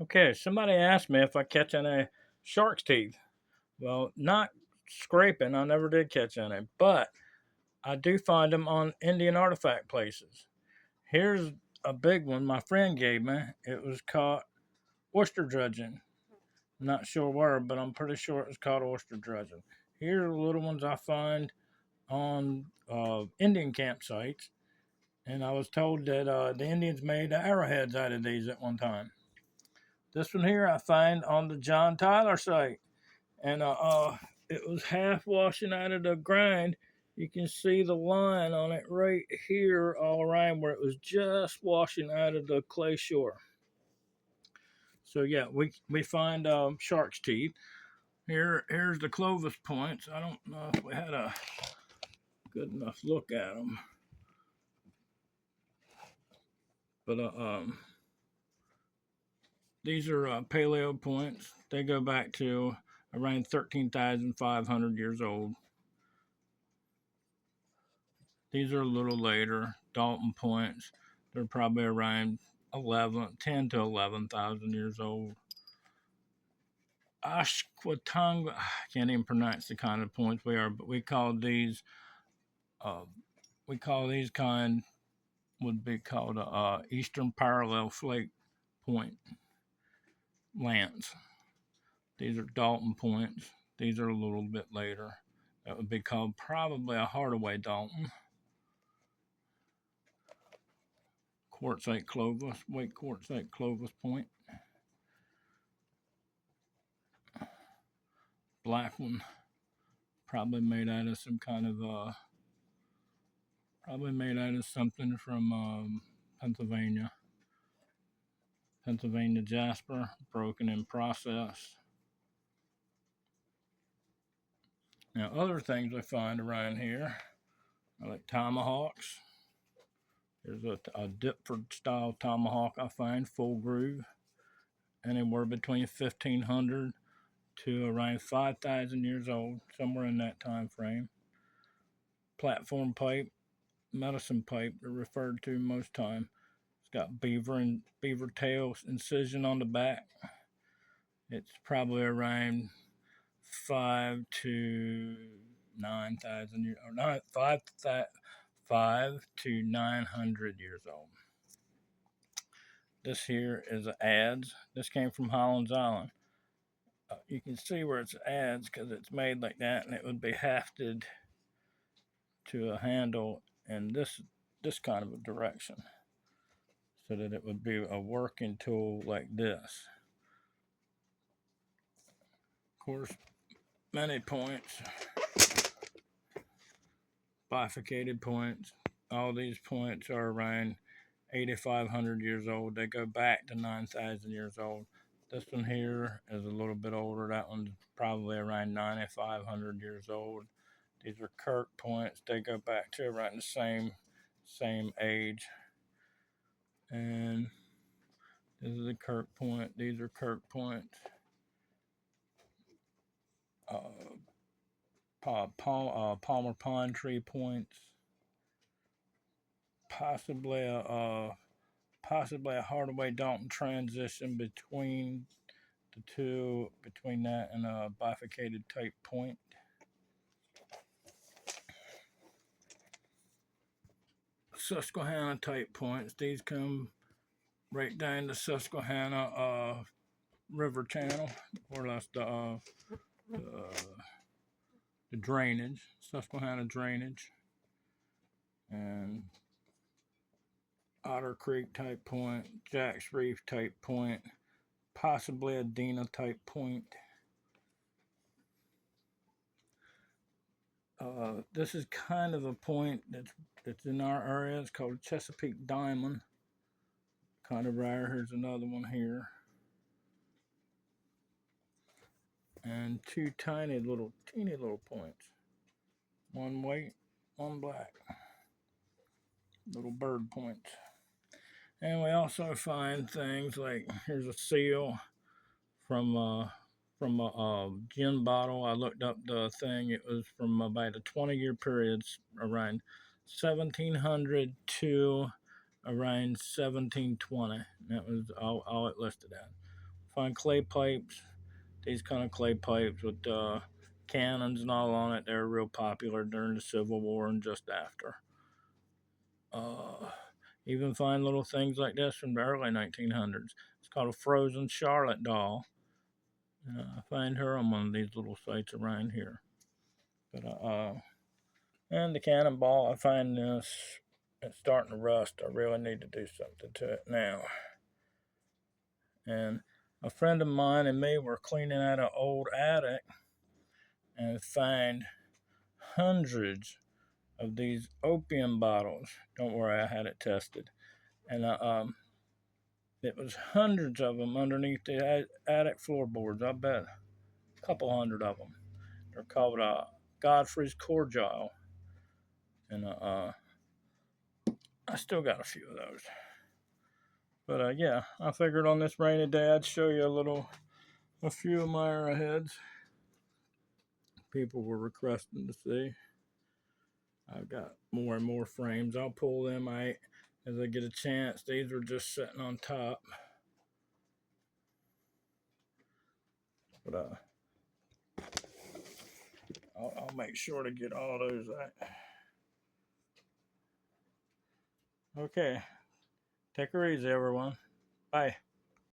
Okay, somebody asked me if I catch any shark's teeth. Well, not scraping, I never did catch any, but I do find them on Indian artifact places. Here's a big one my friend gave me. It was caught oyster dredging. Not sure where, but I'm pretty sure it was called oyster dredging. Here are the little ones I find on Indian campsites, and I was told that the Indians made arrowheads out of these at one time. This one here I find on the John Tyler site, and it was half washing out of the grind. You can see the line on it right here all around where it was just washing out of the clay shore. So yeah, we find shark's teeth. Here's the Clovis points. I don't know if we had a good enough look at them, but these are paleo points. They go back to around 13,500 years old. These are a little later. Dalton points. They're probably around 10 to 11,000 years old. Ashquatonga, I can't even pronounce the kind of points we are, but uh, we call these kind would be called a Eastern Parallel Flake Point Lance. These are Dalton points. These are a little bit later. That would be called probably a Hardaway Dalton. Quartzite Clovis, White Quartzite Clovis Point. Black one, probably made out of some kind of probably made out of something from Pennsylvania. Pennsylvania jasper, broken in process. Now, other things I find around here are like tomahawks. There's a Dipford style tomahawk I find, full groove, anywhere between 1,500 to around 5,000 years old, somewhere in that time frame. Platform pipe, medicine pipe, they're referred to most time. It's got beaver tail incision on the back. It's probably around 5 to 9,000 years, or not 5 to 900 years old. This here is an adze. This came from Holland's Island. You can see where it's adze because it's made like that, and it would be hafted to a handle in this kind of a direction, so that it would be a working tool like this. Of course, many points, bifurcated points. All these points are around 8,500 years old. They go back to 9,000 years old. This one here is a little bit older. That one's probably around 9,500 years old. These are Kirk points. They go back to around the same age. And this is a Kirk point. These are Kirk points. Palmer pine tree points. Possibly a Hardaway Dalton transition between the two, between that and a bifurcated type point. Susquehanna type points. These come right down the Susquehanna river channel, or that's the drainage, Susquehanna drainage, and Otter Creek type point, Jack's Reef type point, possibly a Dena type point. This is kind of a point that's in our area. It's called Chesapeake Diamond. Kind of rare. Here's another one here. And two teeny little points. One white, one black. Little bird points. And we also find things like, here's a seal from a gin bottle. I looked up the thing. It was from about a 20-year period, around 1700 to around 1720. That was all it listed at. Find clay pipes. These kind of clay pipes with cannons and all on it. They were real popular during the Civil War and just after. Even find little things like this from the early 1900s. It's called a frozen Charlotte doll. I find her on one of these little sites around here. But and the cannonball, I find this, it's starting to rust. I really need to do something to it now. And a friend of mine and me were cleaning out an old attic and find hundreds of these opium bottles. Don't worry, I had it tested. And it was hundreds of them underneath the attic floorboards. I bet a couple hundred of them. They're called Godfrey's Cordial. And I still got a few of those. But yeah, I figured on this rainy day I'd show you a few of my arrowheads. People were requesting to see. I've got more and more frames. I'll pull them out as I get a chance. These are just sitting on top. But I'll make sure to get all those out. Okay. Take her easy, everyone. Bye.